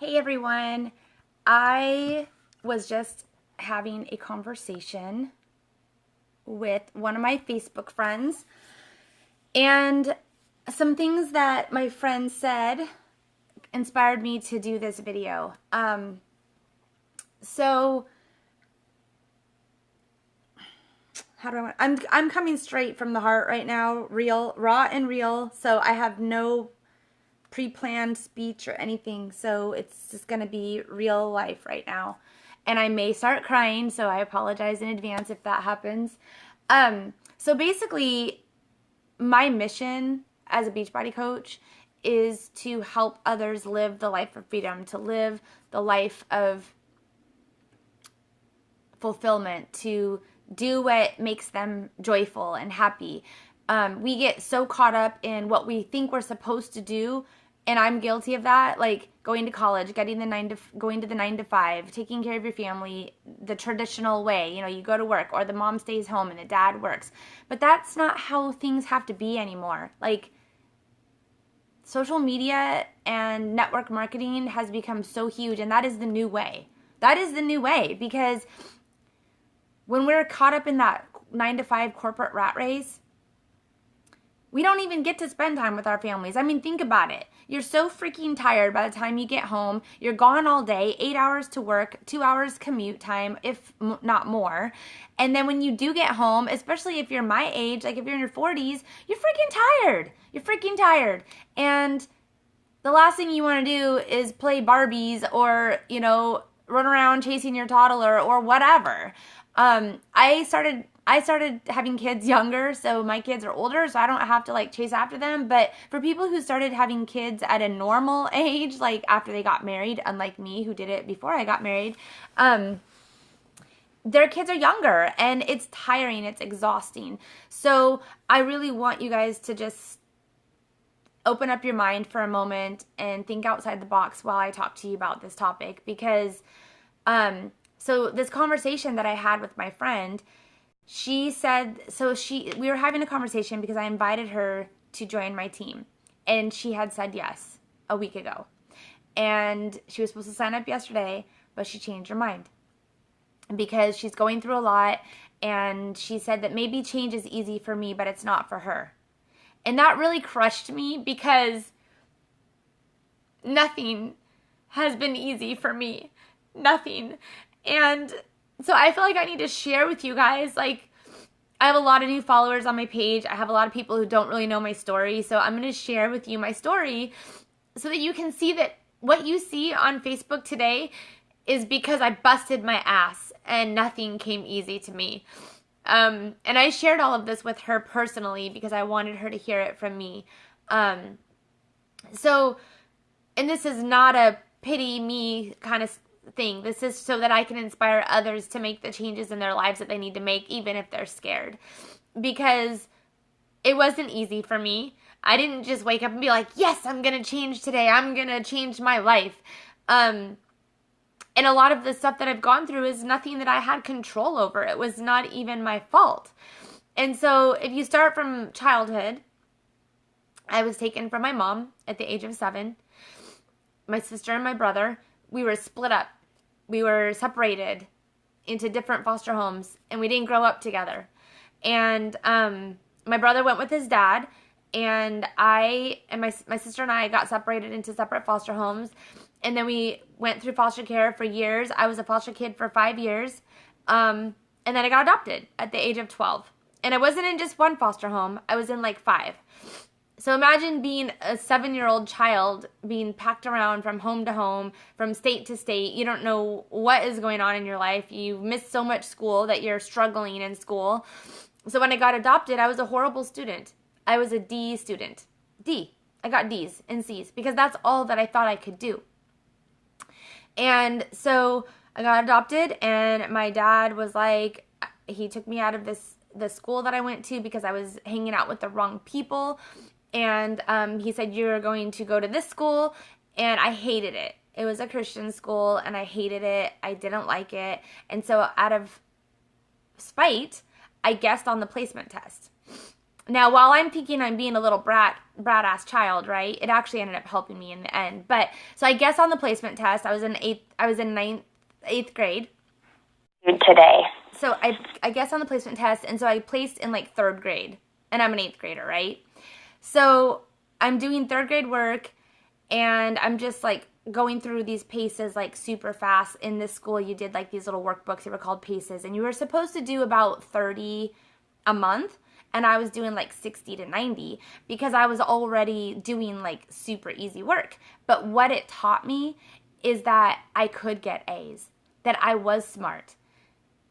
Hey everyone, I was just having a conversation with one of my Facebook friends, and some things that my friend said inspired me to do this video. So how do I want? I'm coming straight from the heart right now, real, raw and real. So I have no pre-planned speech or anything, so it's just gonna be real life right now, and I may start crying, so I apologize in advance if that happens. So basically, my mission as a Beachbody coach is to help others live the life of freedom, to live the life of fulfillment, to do what makes them joyful and happy. We get so caught up in what we think we're supposed to do, and I'm guilty of that, like going to college, going to the 9 to 5, taking care of your family the traditional way. You go to work, or the mom stays home and the dad works. But that's not how things have to be anymore. Like, social media and network marketing has become so huge, and that is the new way. That is the new way, because when we're caught up in that 9 to 5 corporate rat race, we don't even get to spend time with our families. I mean, think about it. You're so freaking tired by the time you get home. You're gone all day, 8 hours to work, 2 hours commute time, if not more. And then when you do get home, especially if you're my age, like if you're in your 40s, you're freaking tired. You're freaking tired. And the last thing you want to do is play Barbies or, run around chasing your toddler or whatever. I started having kids younger, so my kids are older, so I don't have to chase after them. But for people who started having kids at a normal age, like after they got married, unlike me who did it before I got married, their kids are younger, and it's tiring, it's exhausting. So I really want you guys to just open up your mind for a moment and think outside the box while I talk to you about this topic, because so this conversation that I had with my friend, she said, we were having a conversation because I invited her to join my team, and she had said yes a week ago, and she was supposed to sign up yesterday, but she changed her mind because she's going through a lot, and she said that maybe change is easy for me, but it's not for her. And that really crushed me, because nothing has been easy for me. Nothing. And so I feel like I need to share with you guys, I have a lot of new followers on my page. I have a lot of people who don't really know my story. So I'm going to share with you my story so that you can see that what you see on Facebook today is because I busted my ass and nothing came easy to me. And I shared all of this with her personally because I wanted her to hear it from me. And this is not a pity me kind of thing. This is so that I can inspire others to make the changes in their lives that they need to make, even if they're scared. Because it wasn't easy for me. I didn't just wake up and be like, yes, I'm going to change today. I'm going to change my life. And a lot of the stuff that I've gone through is nothing that I had control over. It was not even my fault. And so if you start from childhood, I was taken from my mom at the age of 7. My sister and my brother, we were split up. We were separated into different foster homes, and we didn't grow up together. And my brother went with his dad, and my sister and I got separated into separate foster homes. And then we went through foster care for years. I was a foster kid for 5 years. And then I got adopted at the age of 12. And I wasn't in just one foster home. I was in 5. So imagine being a 7-year-old child being packed around from home to home, from state to state. You don't know what is going on in your life. You miss so much school that you're struggling in school. So when I got adopted, I was a horrible student. I was a D student. D. I got D's and C's because that's all that I thought I could do. And so I got adopted, and my dad was like, he took me out of the school that I went to because I was hanging out with the wrong people. And he said, you're going to go to this school. And I hated it. It was a Christian school, and I hated it. I didn't like it. And so out of spite, I guessed on the placement test. Now, while I'm thinking I'm being a little brat ass child, right? It actually ended up helping me in the end. But so I guess on the placement test, I was in eighth grade today. so I guess on the placement test, and so I placed in like third grade, and I'm an eighth grader, right? So I'm doing third grade work, and I'm just like going through these paces like super fast. In this school, you did like these little workbooks that were called paces, and you were supposed to do about 30 a month. And I was doing like 60 to 90 because I was already doing like super easy work. But what it taught me is that I could get A's, that I was smart,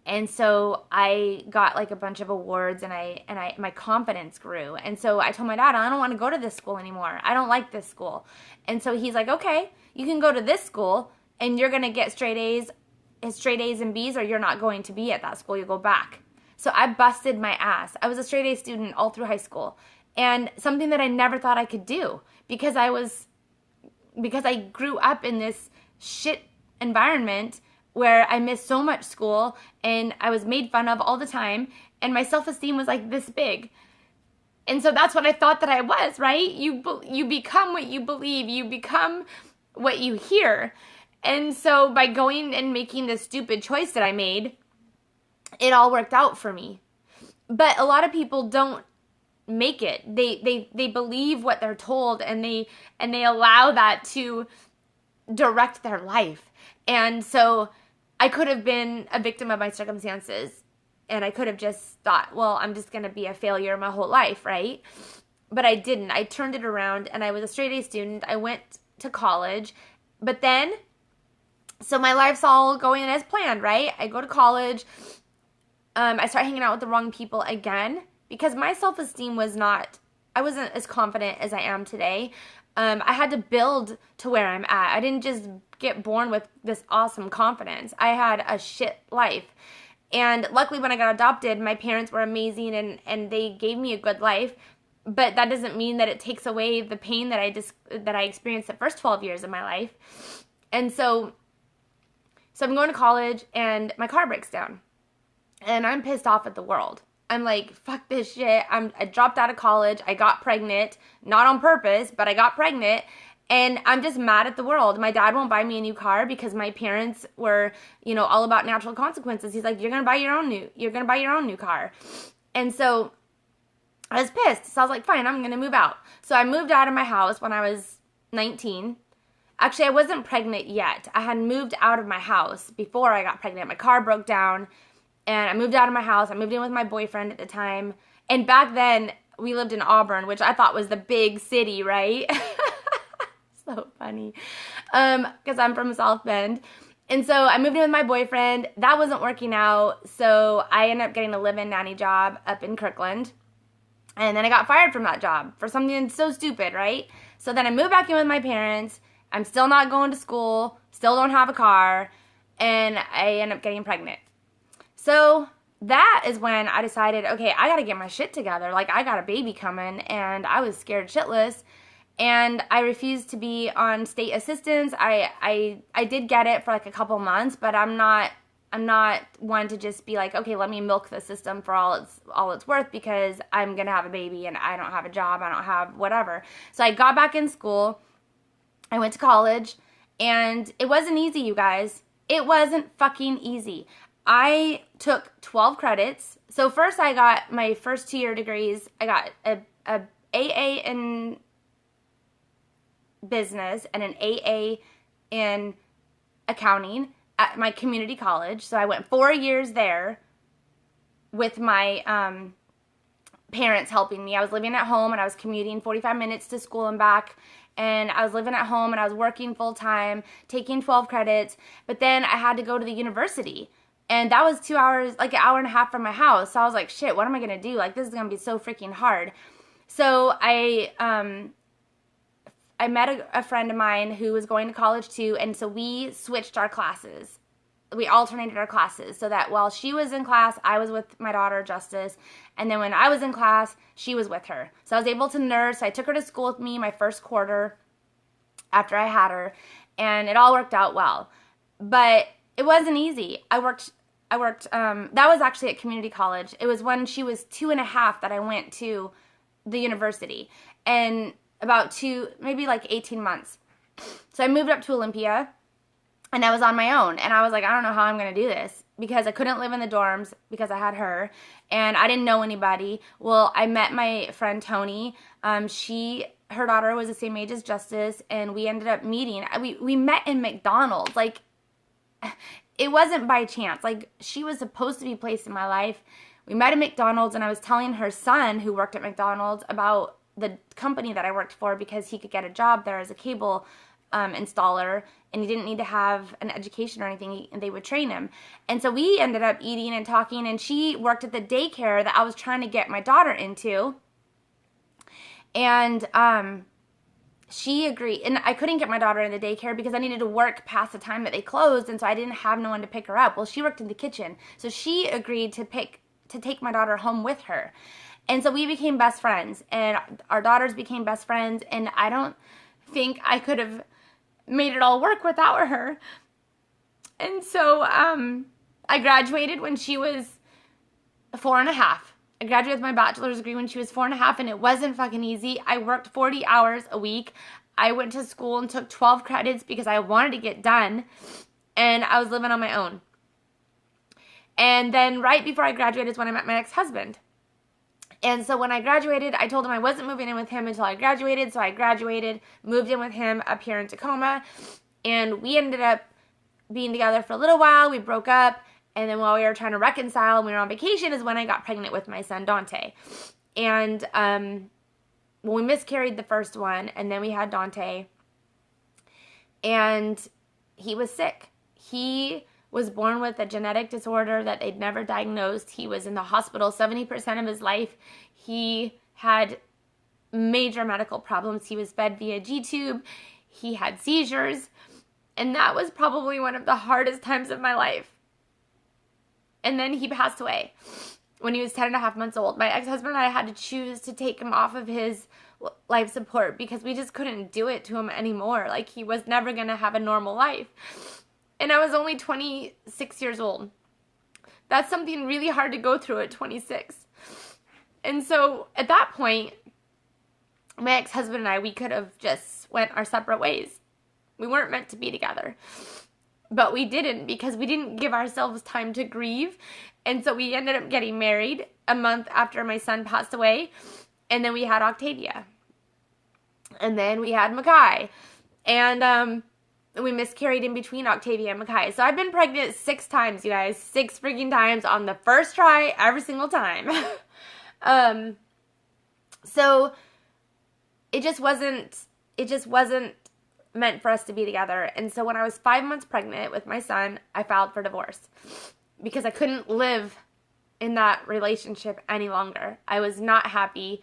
and so I got like a bunch of awards, and my confidence grew. And so I told my dad, I don't want to go to this school anymore. I don't like this school. And so he's like, okay, you can go to this school and you're going to get straight A's and B's, or you're not going to be at that school. You go back. So I busted my ass. I was a straight A student all through high school, and something that I never thought I could do because I grew up in this shit environment where I missed so much school and I was made fun of all the time, and my self-esteem was like this big. And so that's what I thought that I was, right? You become what you believe. You become what you hear. And so by going and making this stupid choice that I made, it all worked out for me. But a lot of people don't make it. They believe what they're told, and they allow that to direct their life. And so I could have been a victim of my circumstances, and I could have just thought, well, I'm just going to be a failure my whole life, right? But I didn't. I turned it around, and I was a straight A student. I went to college, but then, so my life's all going as planned, right? I go to college. I start hanging out with the wrong people again because my self-esteem I wasn't as confident as I am today. I had to build to where I'm at. I didn't just get born with this awesome confidence. I had a shit life. And luckily when I got adopted, my parents were amazing, and they gave me a good life. But that doesn't mean that it takes away the pain that I experienced the first 12 years of my life. And so I'm going to college, and my car breaks down. And I'm pissed off at the world. I'm like, fuck this shit. I dropped out of college. I got pregnant. Not on purpose, but I got pregnant. And I'm just mad at the world. My dad won't buy me a new car because my parents were, all about natural consequences. He's like, you're going to buy your own new car. And so I was pissed. So I was like, fine, I'm going to move out. So I moved out of my house when I was 19. Actually, I wasn't pregnant yet. I had moved out of my house before I got pregnant. My car broke down. And I moved out of my house. I moved in with my boyfriend at the time. And back then, we lived in Auburn, which I thought was the big city, right? So funny. Because I'm from South Bend. And so I moved in with my boyfriend. That wasn't working out. So I ended up getting a live-in nanny job up in Kirkland. And then I got fired from that job for something so stupid, right? So then I moved back in with my parents. I'm still not going to school. Still don't have a car. And I end up getting pregnant. So that is when I decided, okay, I got to get my shit together. Like, I got a baby coming, and I was scared shitless, and I refused to be on state assistance. I did get it for like a couple months, but I'm not one to just be like, okay, let me milk the system for all it's worth because I'm going to have a baby and I don't have a job. I don't have whatever. So I got back in school. I went to college, and it wasn't easy, you guys. It wasn't fucking easy. I took 12 credits. So first I got my first 2-year degrees. I got a AA in business and an AA in accounting at my community college. So I went 4 years there with my parents helping me. I was living at home, and I was commuting 45 minutes to school and back. And I was living at home, and I was working full time, taking 12 credits. But then I had to go to the university. And that was 2 hours, like an hour and a half from my house. So I was like, shit, what am I going to do? Like, this is going to be so freaking hard. So I met a friend of mine who was going to college too. And so we switched our classes. We alternated our classes so that while she was in class, I was with my daughter, Justice. And then when I was in class, she was with her. So I was able to nurse. I took her to school with me my first quarter after I had her. And it all worked out well. But it wasn't easy. I worked, that was actually at community college. It was when she was 2.5 that I went to the university in about maybe like 18 months. So I moved up to Olympia, and I was on my own. And I was like, I don't know how I'm going to do this, because I couldn't live in the dorms because I had her, and I didn't know anybody. Well, I met my friend Tony. Her daughter was the same age as Justice, and we ended up meeting. We met in McDonald's. Like, it wasn't by chance. Like, she was supposed to be placed in my life. We met at McDonald's, and I was telling her son, who worked at McDonald's, about the company that I worked for, because he could get a job there as a cable installer, and he didn't need to have an education or anything, and they would train him. And so we ended up eating and talking, and she worked at the daycare that I was trying to get my daughter into. And she agreed, and I couldn't get my daughter in the daycare because I needed to work past the time that they closed, and so I didn't have no one to pick her up. Well, she worked in the kitchen, so she agreed to take my daughter home with her. And so we became best friends, and our daughters became best friends, and I don't think I could have made it all work without her. And so I graduated when she was 4.5. I graduated with my bachelor's degree when she was 4.5, and it wasn't fucking easy. I worked 40 hours a week. I went to school and took 12 credits because I wanted to get done, and I was living on my own. And then right before I graduated is when I met my ex-husband. And so when I graduated, I told him I wasn't moving in with him until I graduated. So I graduated, moved in with him up here in Tacoma, and we ended up being together for a little while. We broke up, and then while we were trying to reconcile and we were on vacation is when I got pregnant with my son, Dante. And well, we miscarried the first one, and then we had Dante, and he was sick. He was born with a genetic disorder that they'd never diagnosed. He was in the hospital 70% of his life. He had major medical problems. He was fed via G-tube. He had seizures. And that was probably one of the hardest times of my life. And then he passed away when he was 10.5 months old. My ex-husband and I had to choose to take him off of his life support because we just couldn't do it to him anymore. Like, he was never going to have a normal life. And I was only 26 years old. That's something really hard to go through at 26. And so at that point, my ex-husband and I, we could have just went our separate ways. We weren't meant to be together. But we didn't, because we didn't give ourselves time to grieve. And so we ended up getting married a month after my son passed away. And then we had Octavia. And then we had Makai. And we miscarried in between Octavia and Makai. So I've been pregnant 6 times, you guys. 6 freaking times on the first try, every single time. So it just wasn't meant for us to be together. And so when I was 5 months pregnant with my son, I filed for divorce because I couldn't live in that relationship any longer. I was not happy.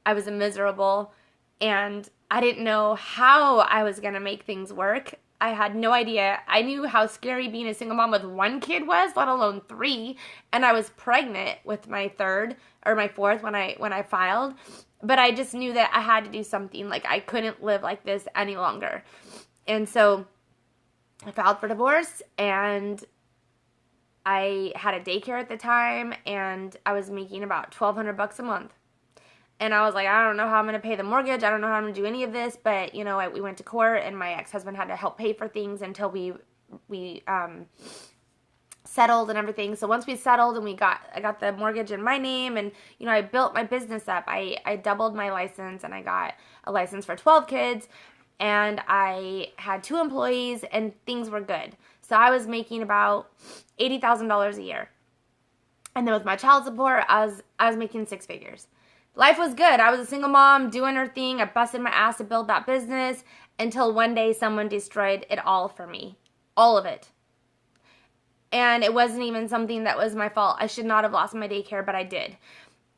I was miserable, and I didn't know how I was going to make things work. I had no idea. I knew how scary being a single mom with 1 kid was, let alone 3. And I was pregnant with my 3rd or my 4th when I filed. But I just knew that I had to do something. Like, I couldn't live like this any longer. And so I filed for divorce, and I had a daycare at the time, and I was making about $1,200 a month. And I was like, I don't know how I'm going to pay the mortgage. I don't know how I'm going to do any of this. But, you know, we went to court, and my ex-husband had to help pay for things until we settled and everything. So once we settled and I got the mortgage in my name, and, you know, I built my business up. I doubled my license, and I got a license for 12 kids, and I had 2 employees, and things were good. So I was making about $80,000 a year. And then with my child support, I was making 6 figures. Life was good. I was a single mom doing her thing. I busted my ass to build that business until one day someone destroyed it all for me. All of it. And it wasn't even something that was my fault. I should not have lost my daycare, but I did.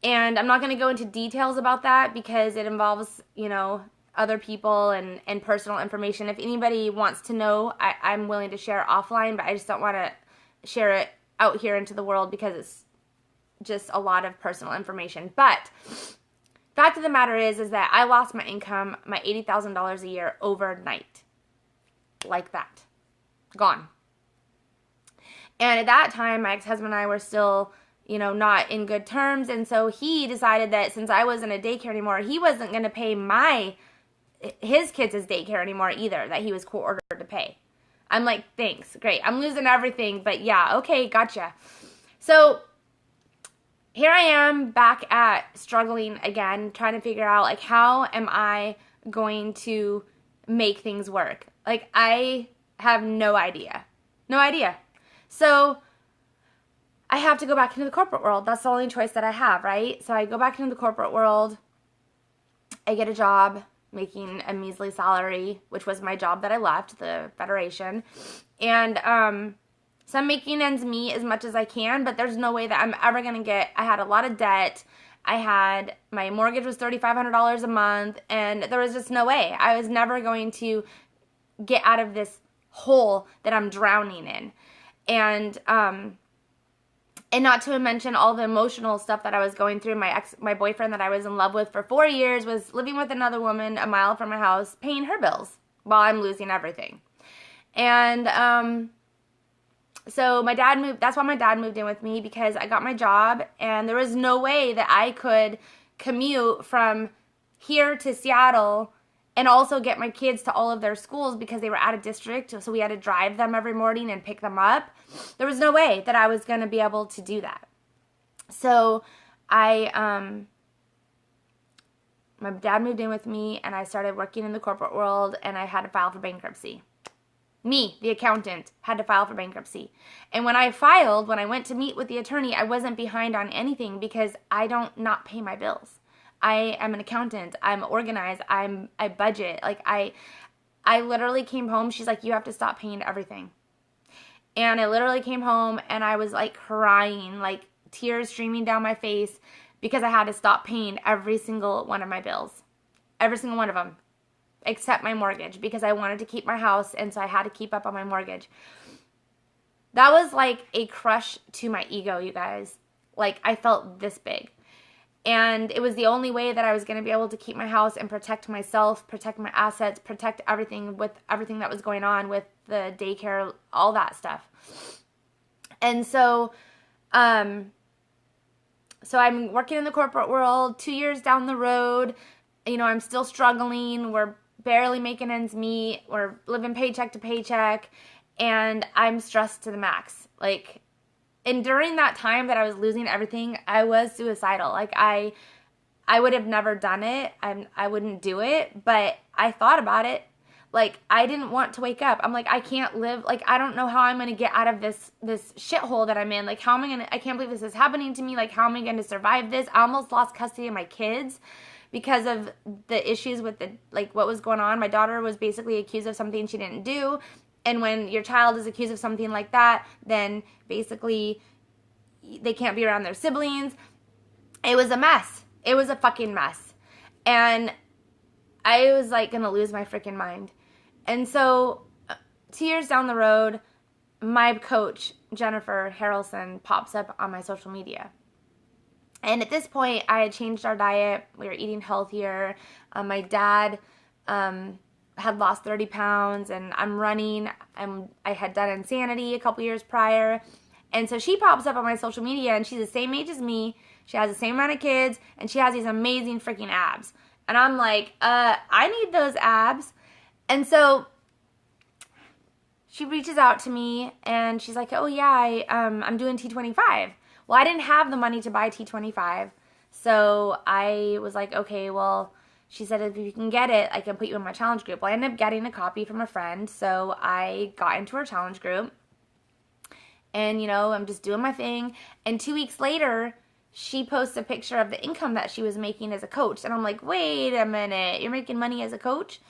And I'm not going to go into details about that because it involves, you know, other people and personal information. If anybody wants to know, I'm willing to share offline, but I just don't want to share it out here into the world because it's just a lot of personal information. But fact of the matter is that I lost my income, my $80,000 a year overnight. Like that. Gone. And at that time, my ex-husband and I were still not in good terms. And so he decided that since I wasn't a daycare anymore, he wasn't going to pay his kids' daycare anymore either, that he was court ordered to pay. I'm like, thanks, great. I'm losing everything, but yeah, okay, gotcha. So here I am back at struggling again, trying to figure out, like, how am I going to make things work? Like, I have no idea. No idea. So I have to go back into the corporate world. That's the only choice that I have, right? So I go back into the corporate world. I get a job making a measly salary, which was my job that I left, the Federation. And so I'm making ends meet as much as I can, but there's no way that I'm ever going to I had a lot of debt. My mortgage was $3,500 a month, and there was just no way. I was never going to get out of this hole that I'm drowning in. And not to mention all the emotional stuff that I was going through. My boyfriend that I was in love with for 4 years was living with another woman a mile from my house, paying her bills while I'm losing everything. And so my dad moved. That's why my dad moved in with me, because I got my job, and there was no way that I could commute from here to Seattle and also get my kids to all of their schools because they were out of district. So we had to drive them every morning and pick them up. There was no way that I was going to be able to do that. So my dad moved in with me, and I started working in the corporate world, and I had to file for bankruptcy. Me, the accountant, had to file for bankruptcy. And when I went to meet with the attorney, I wasn't behind on anything because I don't not pay my bills. I am an accountant. I'm organized. I budget. Like I literally came home. She's like, you have to stop paying everything. And I literally came home, and I was like crying, like tears streaming down my face, because I had to stop paying every single one of my bills. Every single one of them. Except my mortgage, because I wanted to keep my house, and so I had to keep up on my mortgage. That was like a crush to my ego, you guys. Like, I felt this big. And it was the only way that I was going to be able to keep my house and protect myself, protect my assets, protect everything with everything that was going on with the daycare, all that stuff. And so I'm working in the corporate world. 2 years down the road, I'm still struggling. We're barely making ends meet. We're living paycheck to paycheck, and I'm stressed to the max. And during that time that I was losing everything, I was suicidal. Like, I would have never done it. I wouldn't do it, but I thought about it. Like, I didn't want to wake up. I'm like, I can't live. Like, I don't know how I'm going to get out of this shithole that I'm in. Like, how am I going to, I can't believe this is happening to me. Like, how am I going to survive this? I almost lost custody of my kids because of the issues with what was going on. My daughter was basically accused of something she didn't do. And when your child is accused of something like that, then basically they can't be around their siblings. It was a mess. It was a fucking mess. And I was like going to lose my freaking mind. And so 2 years down the road, my coach, Jennifer Harrelson, pops up on my social media. And at this point, I had changed our diet. We were eating healthier. My dad had lost 30 pounds, and I'm running. I had done Insanity a couple years prior. And so she pops up on my social media, and she's the same age as me. She has the same amount of kids, and she has these amazing freaking abs. And I'm like, I need those abs. And so she reaches out to me, and she's like, oh yeah, I'm doing T25. Well, I didn't have the money to buy T25. So I was like, okay, well, she said, if you can get it, I can put you in my challenge group. Well, I ended up getting a copy from a friend. So I got into her challenge group. And, I'm just doing my thing. And 2 weeks later, she posts a picture of the income that she was making as a coach. And I'm like, wait a minute, you're making money as a coach?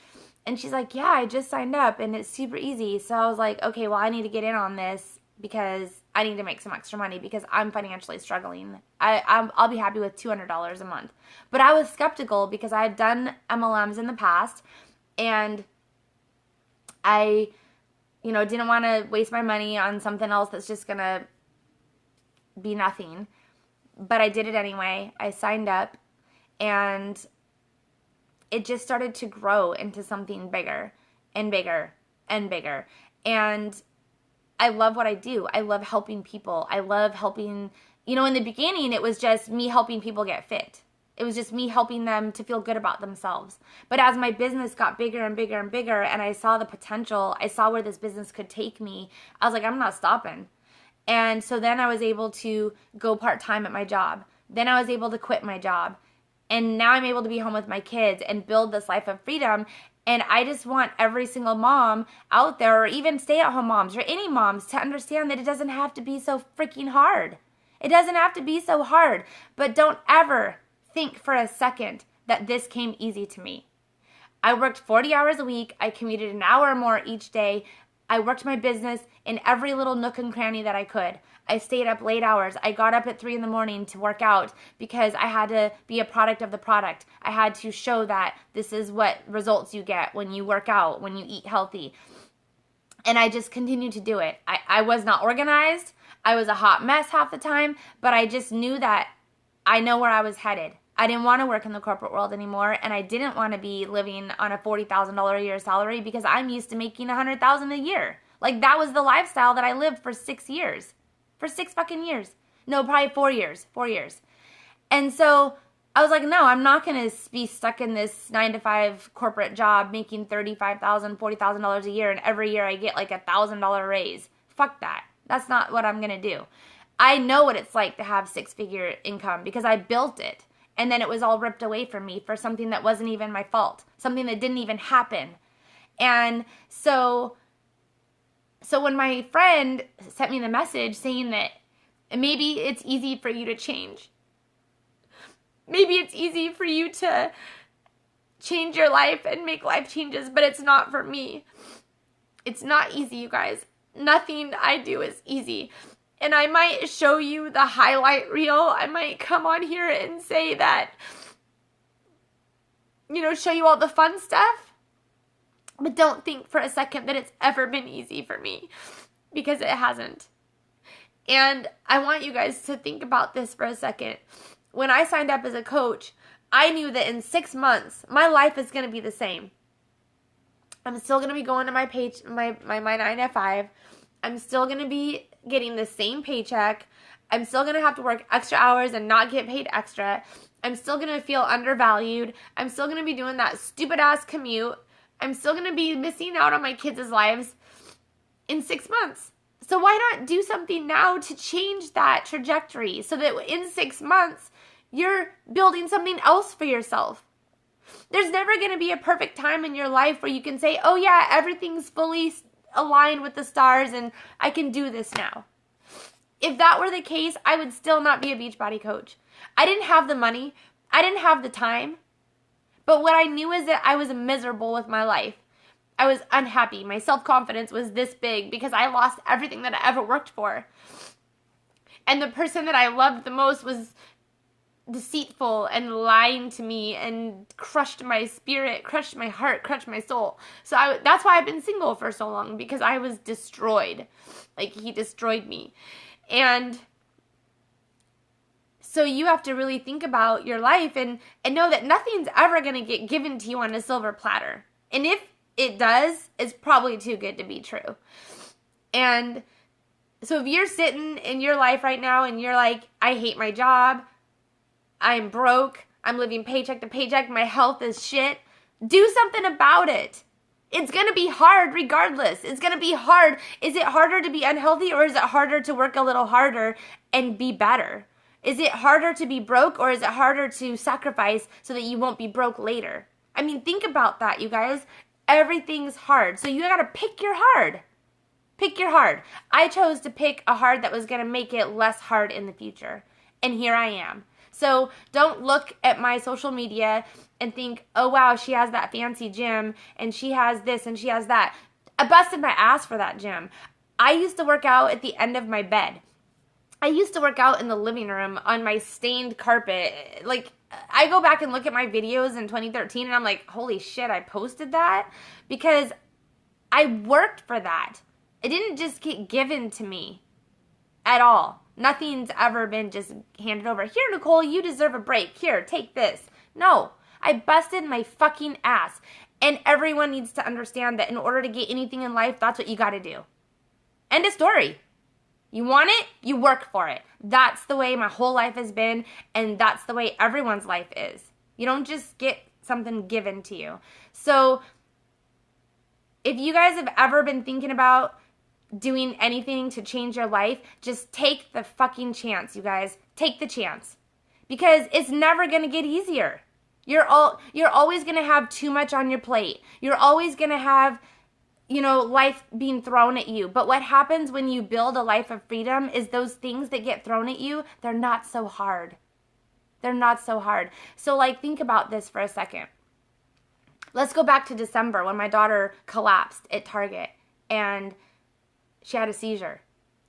And she's like, yeah, I just signed up and it's super easy. So I was like, okay, well, I need to get in on this because I need to make some extra money because I'm financially struggling. I'll be happy with $200 a month. But I was skeptical because I had done MLMs in the past, and I didn't want to waste my money on something else that's just going to be nothing. But I did it anyway. I signed up, and it just started to grow into something bigger and bigger and bigger. And I love what I do. I love helping people. I love helping in the beginning, it was just me helping people get fit. It was just me helping them to feel good about themselves. But as my business got bigger and bigger and bigger, and I saw the potential, I saw where this business could take me, I was like, I'm not stopping. And so then I was able to go part-time at my job. Then I was able to quit my job. And now I'm able to be home with my kids and build this life of freedom. And I just want every single mom out there, or even stay-at-home moms, or any moms, to understand that it doesn't have to be so freaking hard. It doesn't have to be so hard. But don't ever think for a second that this came easy to me. I worked 40 hours a week. I commuted an hour or more each day. I worked my business in every little nook and cranny that I could. I stayed up late hours. I got up at 3 a.m. to work out because I had to be a product of the product. I had to show that this is what results you get when you work out, when you eat healthy. And I just continued to do it. I was not organized. I was a hot mess half the time, but I just knew that I know where I was headed. I didn't want to work in the corporate world anymore, and I didn't want to be living on a $40,000 a year salary because I'm used to making $100,000 a year. Like, that was the lifestyle that I lived for 6 years. For 6 fucking years. No, probably 4 years. 4 years. And so I was like, no, I'm not going to be stuck in this 9-to-5 corporate job making $35,000, $40,000 a year, and every year I get like $1,000 raise. Fuck that. That's not what I'm going to do. I know what it's like to have 6-figure income because I built it. And then it was all ripped away from me for something that wasn't even my fault. Something that didn't even happen. And so when my friend sent me the message saying that maybe it's easy for you to change. Maybe it's easy for you to change your life and make life changes, but it's not for me. It's not easy, you guys. Nothing I do is easy. And I might show you the highlight reel. I might come on here and say that, show you all the fun stuff. But don't think for a second that it's ever been easy for me, because it hasn't. And I want you guys to think about this for a second. When I signed up as a coach, I knew that in 6 months, my life is going to be the same. I'm still going to be going to my 9 to 5. I'm still going to be getting the same paycheck. I'm still going to have to work extra hours and not get paid extra. I'm still going to feel undervalued. I'm still going to be doing that stupid ass commute. I'm still going to be missing out on my kids' lives in 6 months. So why not do something now to change that trajectory so that in 6 months, you're building something else for yourself? There's never going to be a perfect time in your life where you can say, oh yeah, everything's fully aligned with the stars and I can do this now. If that were the case, I would still not be a Beachbody coach. I didn't have the money. I didn't have the time. But what I knew is that I was miserable with my life. I was unhappy. My self-confidence was this big because I lost everything that I ever worked for. And the person that I loved the most was deceitful and lying to me and crushed my spirit, crushed my heart, crushed my soul. So that's why I've been single for so long, because I was destroyed. Like, he destroyed me. And so you have to really think about your life and know that nothing's ever going to get given to you on a silver platter. And if it does, it's probably too good to be true. And so if you're sitting in your life right now and you're like, I hate my job, I'm broke, I'm living paycheck to paycheck, my health is shit, do something about it. It's going to be hard regardless. It's going to be hard. Is it harder to be unhealthy, or is it harder to work a little harder and be better? Is it harder to be broke, or is it harder to sacrifice so that you won't be broke later? I mean, think about that, you guys. Everything's hard. So you got to pick your hard. Pick your hard. I chose to pick a hard that was going to make it less hard in the future. And here I am. So don't look at my social media and think, oh, wow, she has that fancy gym and she has this and she has that. I busted my ass for that gym. I used to work out at the end of my bed. I used to work out in the living room on my stained carpet. Like, I go back and look at my videos in 2013 and I'm like, holy shit, I posted that? Because I worked for that. It didn't just get given to me at all. Nothing's ever been just handed over. Here, Nicole, you deserve a break. Here, take this. No, I busted my fucking ass. And everyone needs to understand that in order to get anything in life, that's what you got to do. End of story. You want it, you work for it. That's the way my whole life has been, and that's the way everyone's life is. You don't just get something given to you. So if you guys have ever been thinking about doing anything to change your life, just take the fucking chance, you guys. Take the chance. Because it's never going to get easier. You're always going to have too much on your plate. You're always going to have, life being thrown at you. But what happens when you build a life of freedom is those things that get thrown at you, they're not so hard. They're not so hard. So think about this for a second. Let's go back to December when my daughter collapsed at Target and she had a seizure.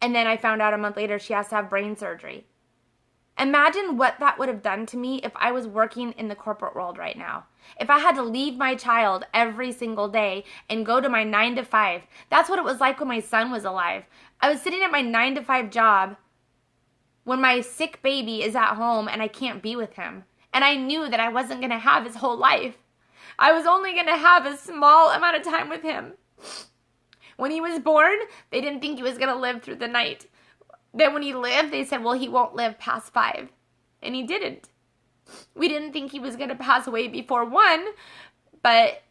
And then I found out a month later she has to have brain surgery. Imagine what that would have done to me if I was working in the corporate world right now. If I had to leave my child every single day and go to my 9 to 5. That's what it was like when my son was alive. I was sitting at my 9 to 5 job when my sick baby is at home and I can't be with him. And I knew that I wasn't going to have his whole life. I was only going to have a small amount of time with him. When he was born, they didn't think he was going to live through the night. Then when he lived, they said, well, he won't live past 5. And he didn't. We didn't think he was going to pass away before 1, but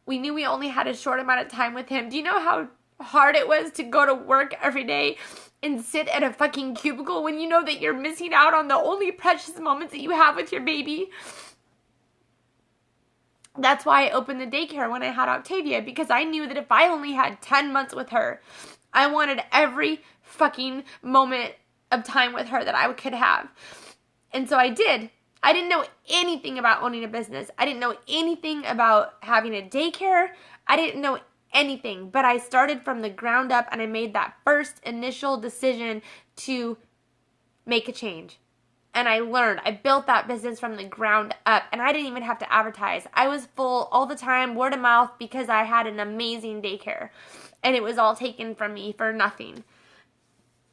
we knew we only had a short amount of time with him. Do you know how hard it was to go to work every day and sit at a fucking cubicle when you know that you're missing out on the only precious moments that you have with your baby? That's why I opened the daycare when I had Octavia, because I knew that if I only had 10 months with her, I wanted every fucking moment of time with her that I could have. And so I did. I didn't know anything about owning a business. I didn't know anything about having a daycare. I didn't know anything, but I started from the ground up and I made that first initial decision to make a change. And I learned. I built that business from the ground up, and I didn't even have to advertise. I was full all the time, word of mouth, because I had an amazing daycare. And it was all taken from me for nothing.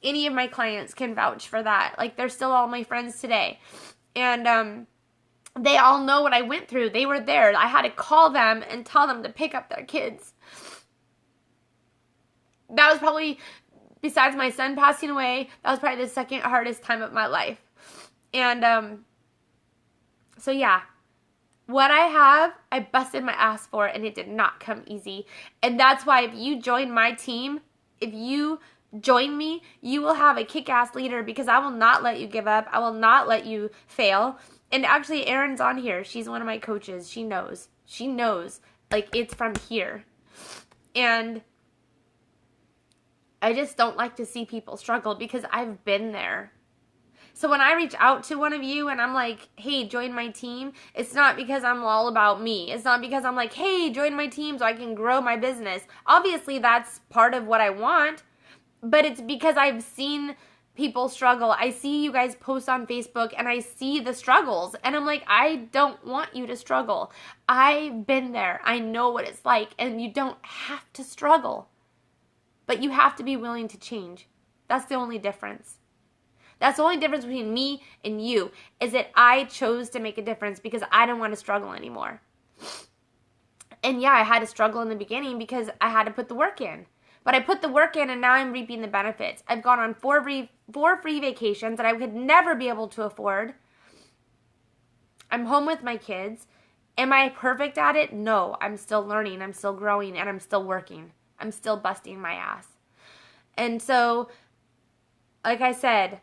Any of my clients can vouch for that. They're still all my friends today. And they all know what I went through. They were there. I had to call them and tell them to pick up their kids. That was probably, besides my son passing away, that was probably the second hardest time of my life. And so yeah, what I have, I busted my ass for, and it did not come easy. And that's why if you join my team, if you join me, you will have a kick-ass leader, because I will not let you give up. I will not let you fail. And actually, Erin's on here. She's one of my coaches. She knows. It's from here. And I just don't like to see people struggle, because I've been there. So when I reach out to one of you and I'm like, hey, join my team, it's not because I'm all about me. It's not because I'm like, hey, join my team so I can grow my business. Obviously, that's part of what I want, but it's because I've seen people struggle. I see you guys post on Facebook and I see the struggles, and I'm like, I don't want you to struggle. I've been there. I know what it's like, and you don't have to struggle, but you have to be willing to change. That's the only difference. That's the only difference between me and you, is that I chose to make a difference because I didn't want to struggle anymore. And yeah, I had to struggle in the beginning because I had to put the work in. But I put the work in, and now I'm reaping the benefits. I've gone on four free vacations that I could never be able to afford. I'm home with my kids. Am I perfect at it? No, I'm still learning, I'm still growing, and I'm still working. I'm still busting my ass. And so, like I said,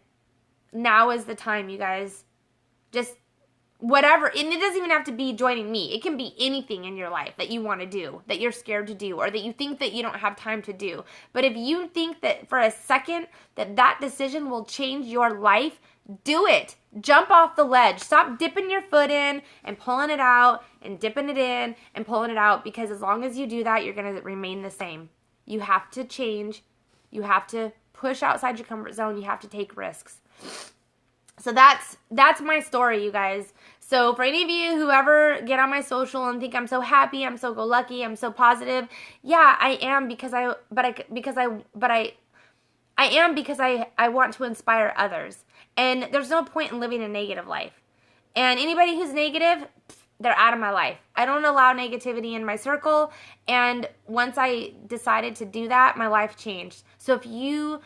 now is the time, you guys. Just whatever. And it doesn't even have to be joining me. It can be anything in your life that you want to do, that you're scared to do, or that you think that you don't have time to do. But if you think that for a second that decision will change your life, do it. Jump off the ledge. Stop dipping your foot in and pulling it out and dipping it in and pulling it out, because as long as you do that, you're going to remain the same. You have to change. You have to push outside your comfort zone. You have to take risks. So that's my story, you guys. So for any of you who ever get on my social and think I'm so happy, I'm so go lucky, I'm so positive, yeah, I am, because I am because I want to inspire others. And there's no point in living a negative life. And anybody who's negative, they're out of my life. I don't allow negativity in my circle. And once I decided to do that, my life changed. So if you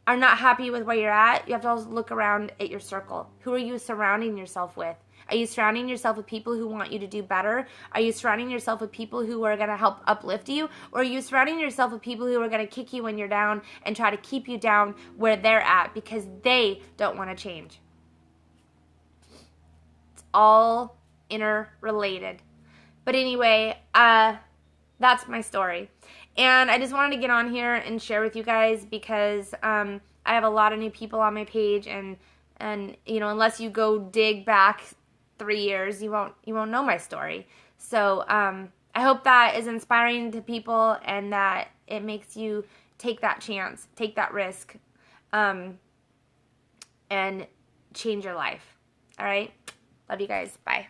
are not happy with where you're at, you have to also look around at your circle. Who are you surrounding yourself with? Are you surrounding yourself with people who want you to do better? Are you surrounding yourself with people who are going to help uplift you? Or are you surrounding yourself with people who are going to kick you when you're down and try to keep you down where they're at because they don't want to change? It's all interrelated. But anyway, that's my story. And I just wanted to get on here and share with you guys because I have a lot of new people on my page, and you know, unless you go dig back 3 years, you won't know my story. So I hope that is inspiring to people and that it makes you take that chance, take that risk, and change your life. All right? Love you guys. Bye.